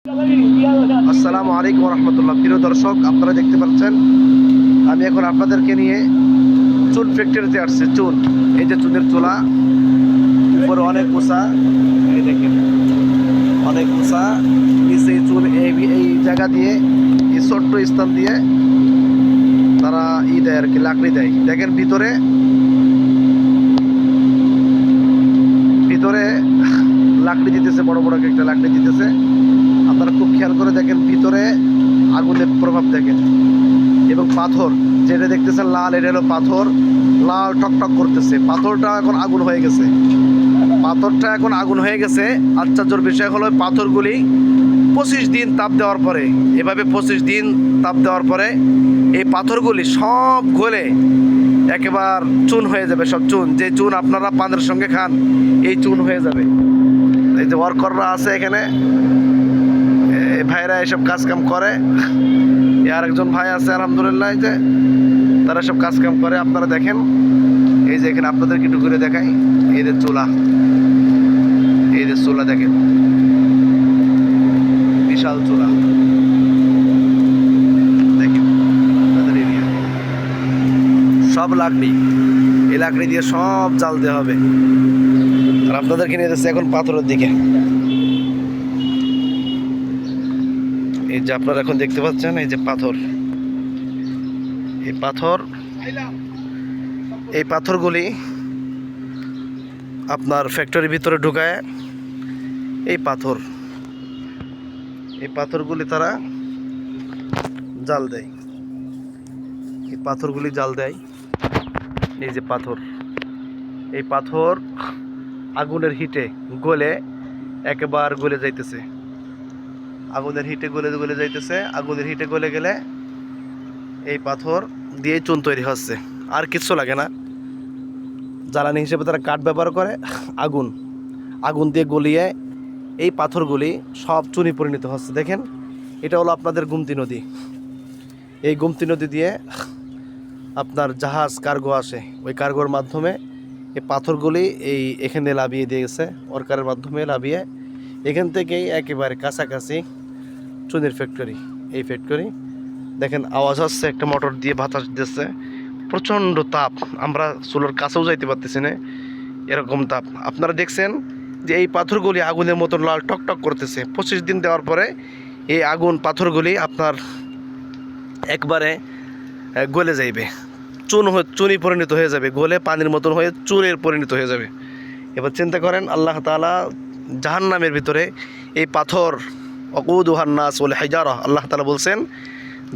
আসসালামু আলাইকুম রহমতুল্লাহ। প্রিয় দর্শক, আপনারা দেখতে পাচ্ছেন আমি এখন আপনাদেরকে নিয়ে চুন ফ্যাক্টরিতে আসছি। চুন, এই যে চুনের চুলা, উপরে অনেক উঁচা, এই দেখেন অনেক উঁচা, নিচে চুন। এই জায়গা দিয়ে, এই ছোট্ট স্থান দিয়ে তারা দেয় আর কি, লাকড়ি দেয়। দেখেন ভিতরে ভিতরে লাকড়ি দিতেছে, বড় বড় একটা লাকড়ি দিতেছে। আপনারা খুব খেয়াল করে দেখেন, ভিতরে আগুনের প্রভাব দেখেন। এবং পাথর যেটা দেখতেছেন লাল, এটা হলো পাথর, লাল টকটক করতেছে। পাথরটা এখন আগুন হয়ে গেছে, পাথরটা এখন আগুন হয়ে গেছে। আশ্চর্যের বিষয় হলো পাথরগুলি 25 দিন তাপ দেওয়ার পরে, এভাবে 25 দিন তাপ দেওয়ার পরে এই পাথরগুলি সব গলে একেবারে চুন হয়ে যাবে। সব চুন, যে চুন আপনারা পানের সঙ্গে খান, এই চুন হয়ে যাবে। এই যে ওয়ার্কাররা আছে এখানে, ভাইরা এসব কাজ কাম করে। আর একজন ভাই আছে আলহামদুলিল্লাহ, এই যে তারা সব কাজ কাম করে। আপনারা দেখেন, এই যে এখানে আপনাদেরকে একটু করে দেখাই, এই যে চুলা, এই যে চুলা দেখেন, বিশাল চুলা দেখেন। সব লাকড়ি, এই লাকড়ি দিয়ে সব জ্বালতে হবে। আর আপনাদেরকে নিয়ে যাচ্ছে এখন পাথরের দিকে। এই যে আপনারা এখন দেখতে পাচ্ছেন, এই যে পাথর, এই পাথরগুলি আপনার ফ্যাক্টরির ভিতরে ঢুকায়। এই পাথরগুলি তারা জাল দেয়, এই পাথরগুলি জাল দেয়। এই যে পাথর, এই পাথর আগুনের হিটে গলে একেবারে গলে যাইতেছে। আগুনের হিটে গলে যাইতেছে। আগুনের হিটে গলে গেলে এই পাথর দিয়ে চুন তৈরি হচ্ছে। আর কিচ্ছু লাগে না। জ্বালানি হিসেবে তারা কাঠ ব্যবহার করে। আগুন দিয়ে গলিয়ে এই পাথরগুলি সব চুনি পরিণত হচ্ছে। দেখেন, এটা হলো আপনাদের গোমতী নদী। এই গোমতী নদী দিয়ে আপনার জাহাজ কার্গো আসে, ওই কার্গোর মাধ্যমে এই পাথরগুলি এখানে লাভিয়ে দিয়ে গেছে, ওয়ার্কারের মাধ্যমে লাভিয়ে। এখান থেকেই একেবারে কাছাকাছি চুনের ফ্যাক্টরি। এই ফ্যাক্টরি দেখেন, আওয়াজ হচ্ছে, একটা মোটর দিয়ে বাতাস দিচ্ছে, প্রচণ্ড তাপ। আমরা চুলোর কাছেও যাইতে পারতেছি না, এরকম তাপ। আপনারা দেখছেন যে এই পাথরগুলি আগুনের মতন লাল টকটক করতেছে। 25 দিন দেওয়ার পরে এই পাথরগুলি আপনার একবারে গলে যাইবে, চুনি পরিণত হয়ে যাবে, গলে পানির মতন হয়ে চুনের পরিণত হয়ে যাবে। এবার চিন্তা করেন, আল্লাহ তাআলা জাহান্নামের ভিতরে এই পাথর, ওয়াকুদুহান নাস ওয়াল হিজারা, আল্লাহ তাআলা বলছেন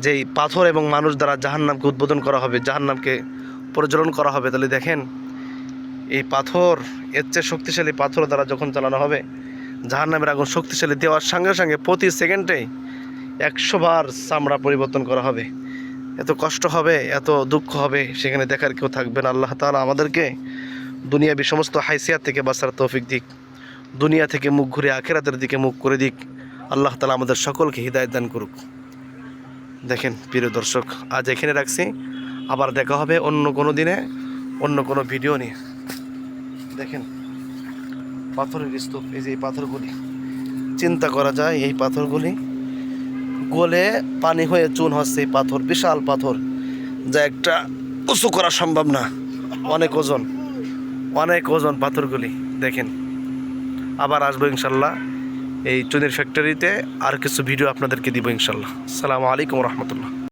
যে এই পাথর এবং মানুষ দ্বারা জাহান্নামকে উদ্বোধন করা হবে, জাহান্নামকে প্রজ্বলন করা হবে। তাহলে দেখেন, এই পাথর, এর চেয়ে শক্তিশালী পাথর দ্বারা যখন চালানো হবে, জাহান্নামের আগুন শক্তিশালী দেওয়ার সঙ্গে সঙ্গে প্রতি সেকেন্ডে 100 বার চামড়া পরিবর্তন করা হবে। এত কষ্ট হবে, এত দুঃখ হবে, সেখানে দেখার কেউ থাকবে না। আল্লাহ তাআলা আমাদেরকে দুনিয়াবি সমস্ত হাইসিয়াত থেকে বাঁচার তৌফিক দিক, দুনিয়া থেকে মুখ ঘুরে আখিরাতের দিকে মুখ করে দিক। আল্লাহ তাআলা আমাদের সকলকে হিদায়াত দান করুক। দেখেন প্রিয় দর্শক, আজ এখানে রাখছি, আবার দেখা হবে অন্য কোনো দিনে, অন্য কোনো ভিডিও নিয়ে। দেখেন পাথরের স্তূপ, এই যে এই পাথরগুলি, চিন্তা করা যায়, এই পাথরগুলি গলে পানি হয়ে চুন হচ্ছে। এই পাথর বিশাল পাথর, যা একটা উঁচু করা সম্ভব না, অনেক ওজন পাথরগুলি। দেখেন, আবার আসবো ইনশাল্লাহ এই চুনের ফ্যাক্টরিতে, আর কিছু ভিডিও আপনাদেরকে দিব ইনশাল্লাহ। আসসালামু আলাইকুম রহমতুল্লাহ।